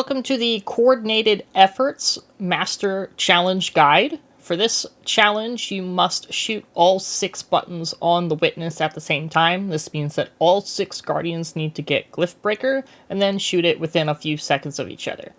Welcome to the Coordinated Efforts Master Challenge Guide. For this challenge, you must shoot all 6 buttons on the witness at the same time. This means that all 6 guardians need to get Glyph Breaker, and then shoot it within a few seconds of each other.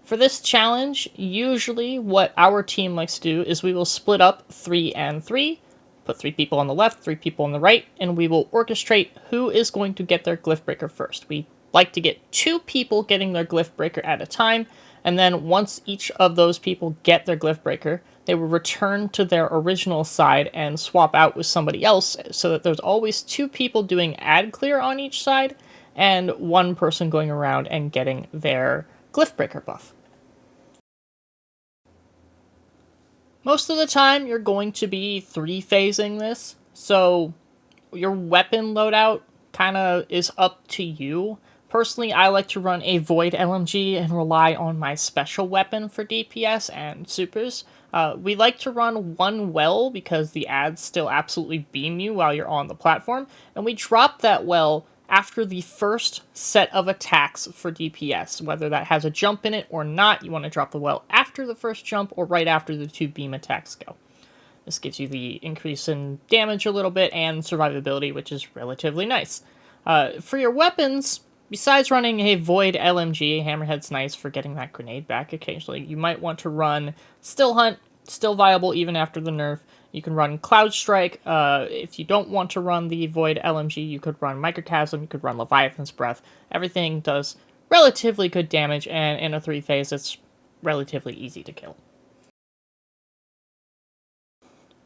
For this challenge, usually what our team likes to do is we will split up 3 and 3, put 3 people on the left, 3 people on the right, and we will orchestrate who is going to get their Glyph Breaker first. We like to get 2 people getting their Glyph Breaker at a time, and then once each of those people get their Glyph Breaker, they will return to their original side and swap out with somebody else, so that there's always 2 people doing ad clear on each side, and 1 person going around and getting their Glyph Breaker buff. Most of the time, you're going to be 3-phasing this, so your weapon loadout kind of is up to you. Personally, I like to run a Void LMG and rely on my special weapon for DPS and supers. We like to run one well because the ads still absolutely beam you while you're on the platform, and we drop that well after the first set of attacks for DPS. Whether that has a jump in it or not, you want to drop the well after the first jump or right after the 2 beam attacks go. This gives you the increase in damage a little bit and survivability, which is relatively nice. For your weapons, besides running a Void LMG, Hammerhead's nice for getting that grenade back occasionally. You might want to run Still Hunt, still viable even after the nerf. You can run Cloud Strike. If you don't want to run the Void LMG, you could run Microchasm, you could run Leviathan's Breath. Everything does relatively good damage, and in a 3-phase, it's relatively easy to kill.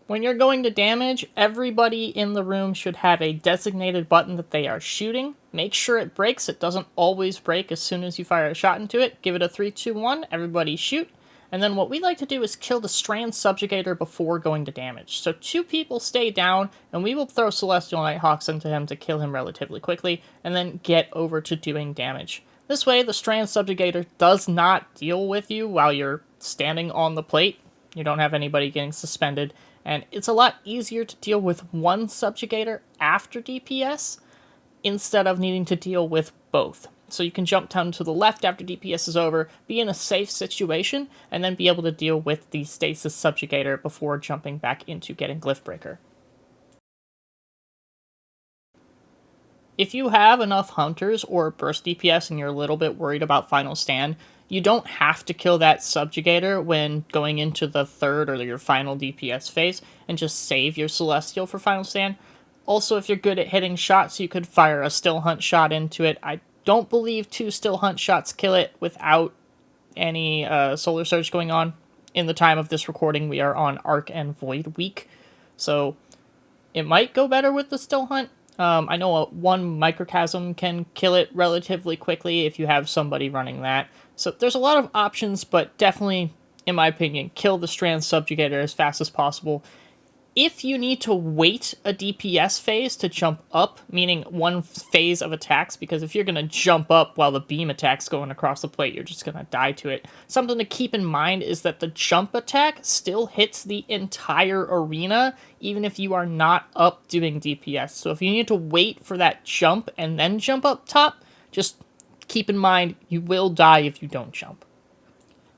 When you're going to damage, everybody in the room should have a designated button that they are shooting. Make sure it breaks. It doesn't always break as soon as you fire a shot into it. Give it a 3, 2, 1. Everybody shoot. And then what we like to do is kill the Strand Subjugator before going to damage. So 2 people stay down, and we will throw Celestial Nighthawks into him to kill him relatively quickly, and then get over to doing damage. This way, the Strand Subjugator does not deal with you while you're standing on the plate. You don't have anybody getting suspended, and it's a lot easier to deal with one Subjugator after DPS, instead of needing to deal with both. So you can jump down to the left after DPS is over, be in a safe situation, and then be able to deal with the Stasis Subjugator before jumping back into getting Glyph Breaker. If you have enough Hunters or Burst DPS and you're a little bit worried about Final Stand, you don't have to kill that Subjugator when going into the 3rd or your final DPS phase, and just save your Celestial for Final Stand. Also, if you're good at hitting shots, you could fire a Still Hunt shot into it. I don't believe 2 Still Hunt shots kill it without any Solar Surge going on. In the time of this recording, we are on Arc and Void week, so it might go better with the Still Hunt. I know 1 Microchasm can kill it relatively quickly if you have somebody running that. So there's a lot of options, but definitely, in my opinion, kill the Strand Subjugator as fast as possible. If you need to wait a DPS phase to jump up, meaning 1 phase of attacks, because if you're going to jump up while the beam attack's going across the plate, you're just going to die to it. Something to keep in mind is that the jump attack still hits the entire arena, even if you are not up doing DPS. So if you need to wait for that jump and then jump up top, just keep in mind you will die if you don't jump.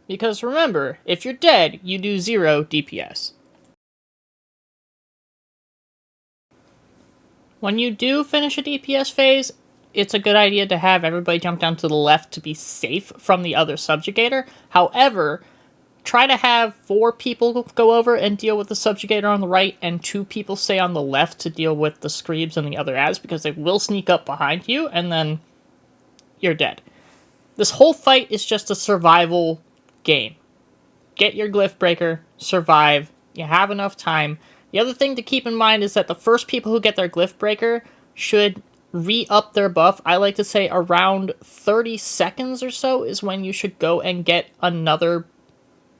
Because remember, if you're dead, you do 0 DPS. When you do finish a DPS phase, it's a good idea to have everybody jump down to the left to be safe from the other Subjugator. However, try to have 4 people go over and deal with the Subjugator on the right, and 2 people stay on the left to deal with the Screebs and the other ads, because they will sneak up behind you, and then you're dead. This whole fight is just a survival game. Get your Glyph Breaker, survive, you have enough time. The other thing to keep in mind is that the first people who get their Glyph Breaker should re-up their buff. I like to say around 30 seconds or so is when you should go and get another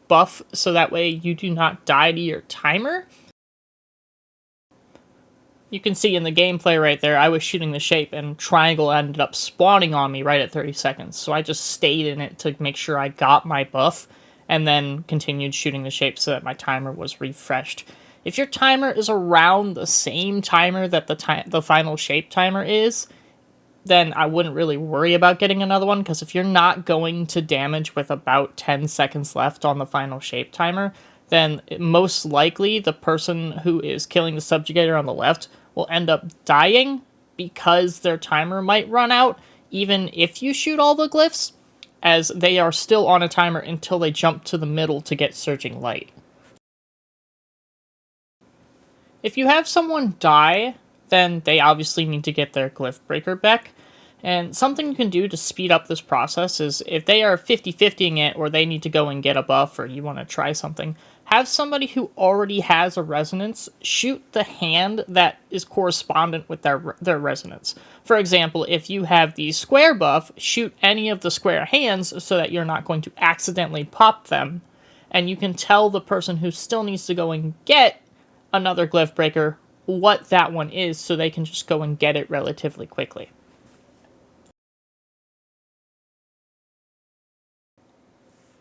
buff, so that way you do not die to your timer. You can see in the gameplay right there, I was shooting the shape and Triangle ended up spawning on me right at 30 seconds. So I just stayed in it to make sure I got my buff, and then continued shooting the shape so that my timer was refreshed. If your timer is around the same timer that the final shape timer is, then I wouldn't really worry about getting another one, because if you're not going to damage with about 10 seconds left on the final shape timer, then most likely the person who is killing the subjugator on the left will end up dying because their timer might run out, even if you shoot all the glyphs, as they are still on a timer until they jump to the middle to get Surging Light. If you have someone die, then they obviously need to get their Glyph Breaker back. And something you can do to speed up this process is if they are 50-50ing it, or they need to go and get a buff, or you want to try something, have somebody who already has a resonance shoot the hand that is correspondent with their resonance. For example, if you have the square buff, shoot any of the square hands so that you're not going to accidentally pop them. And you can tell the person who still needs to go and get another Glyph Breaker what that one is, so they can just go and get it relatively quickly.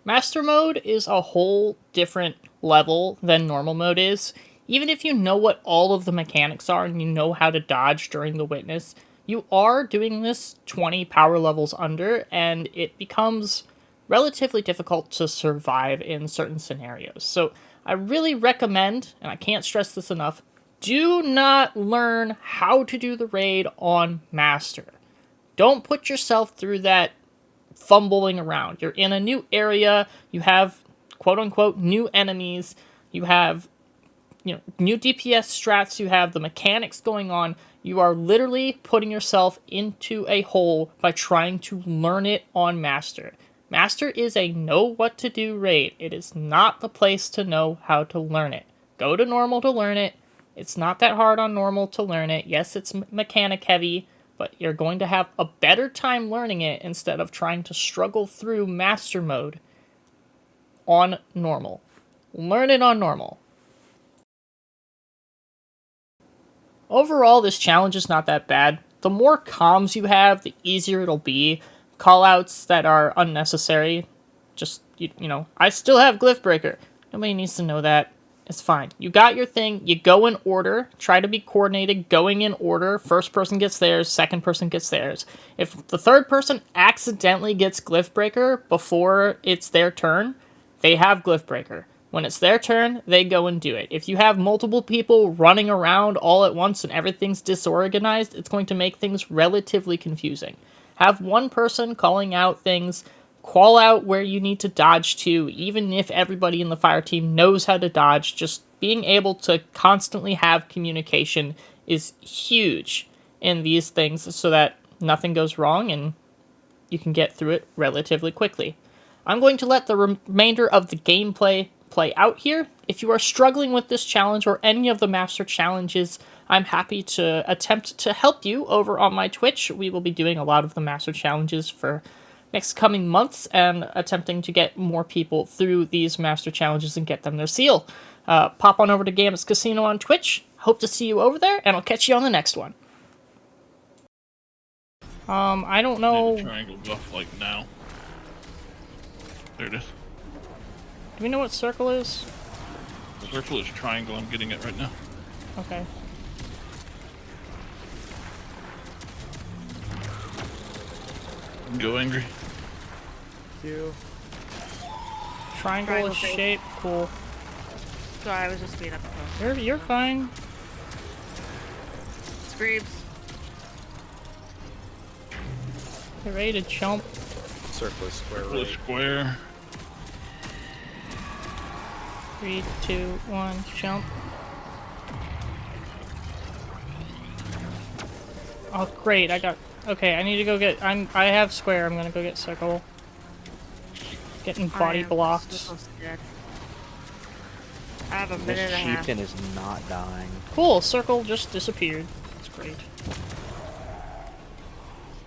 Master mode is a whole different level than normal mode is. Even if you know what all of the mechanics are and you know how to dodge during the witness, you are doing this 20 power levels under, and it becomes relatively difficult to survive in certain scenarios. So I really recommend, and I can't stress this enough, do not learn how to do the raid on Master. Don't put yourself through that fumbling around. You're in a new area, you have quote-unquote new enemies, you have new DPS strats, you have the mechanics going on. You are literally putting yourself into a hole by trying to learn it on Master. Master is a know what to do raid. It is not the place to know how to learn it. Go to normal to learn it. It's not that hard on normal to learn it. Yes, it's mechanic heavy, but you're going to have a better time learning it instead of trying to struggle through Master mode on normal. Learn it on normal. Overall, this challenge is not that bad. The more comms you have, the easier it'll be. Callouts that are unnecessary, just, I still have Glyph Breaker. Nobody needs to know that. It's fine. You got your thing, you go in order, try to be coordinated, going in order. First person gets theirs, second person gets theirs. If the third person accidentally gets Glyph Breaker before it's their turn, they have Glyph Breaker. When it's their turn, they go and do it. If you have multiple people running around all at once and everything's disorganized, it's going to make things relatively confusing. Have one person calling out things, call out where you need to dodge to, even if everybody in the fire team knows how to dodge. Just being able to constantly have communication is huge in these things so that nothing goes wrong and you can get through it relatively quickly. I'm going to let the remainder of the gameplay play out here. If you are struggling with this challenge or any of the Master challenges, I'm happy to attempt to help you over on my Twitch. We will be doing a lot of the Master challenges for next coming months and attempting to get more people through these Master challenges and get them their seal. Pop on over to Gambits Casino on Twitch. Hope to see you over there, and I'll catch you on the next one. I don't know. Triangle buff like now. There it is. Do we know what circle is? Circle is triangle. I'm getting it right now. Okay. Go angry. Two. Triangle shape. Cool. Sorry, I was just being up close. You're fine. Screams. Get ready to jump. Circle is square Circle right. is square. 3, 2, 1, jump. Oh great, okay, I need to go get, I have square, I'm gonna go get circle. Getting body blocked. So scared. I have a minute and a This half. chieftain is not dying. Cool, circle just disappeared. That's great.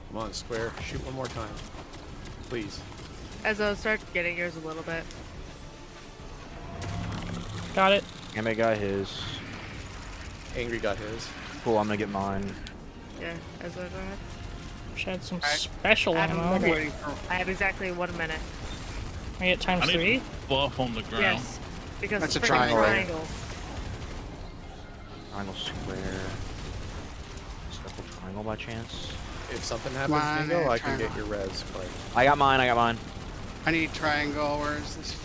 Come on, square. Shoot one more time. Please. As I start getting yours a little bit. Got it. Ame got his. Angry got his. Cool, I'm gonna get mine. Yeah, as I go ahead. Wish I had some Alright. special I have a ammo. minute. I have exactly 1 minute. I get times I need 3. a buff on the ground. Yes. Because That's it's a freaking triangle. triangle. Triangle square. Circle triangle by chance? if something happens, Come on, Dingo, man, I can triangle. get your res. But I got mine. I got mine. I need triangle. Where's this?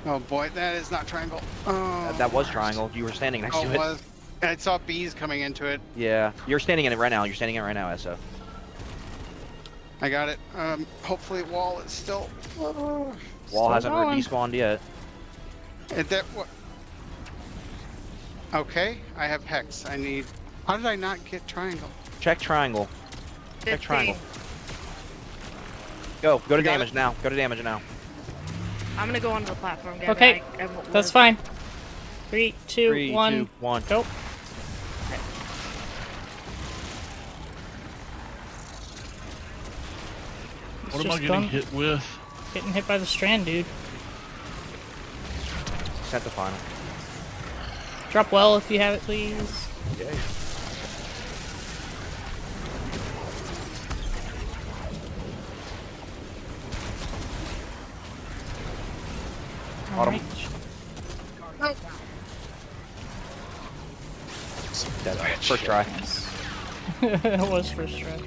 Oh boy, that is not triangle. Oh, That was where's- triangle. You were standing next Oh, to it it. was. I saw bees coming into it. Yeah, you're standing in it right now. You're standing in it right now, Eso. I got it. Hopefully wall is still. Wall Still hasn't going. respawned yet. That what? Okay, I have hex. I need. How did I not get triangle? Check triangle. Check 15. triangle. Go to You got damage it? now. Go to damage now. I'm gonna go onto the platform, Gabby. Okay, I won't That's live. fine. 3, 2, 3, 1, 2, 1. go. It's What am I just getting done- hit with? Getting hit by the strand, dude. Sent the final. Drop well if you have it, please. yay. Autumn. Alright. Dead. First try. It was first try.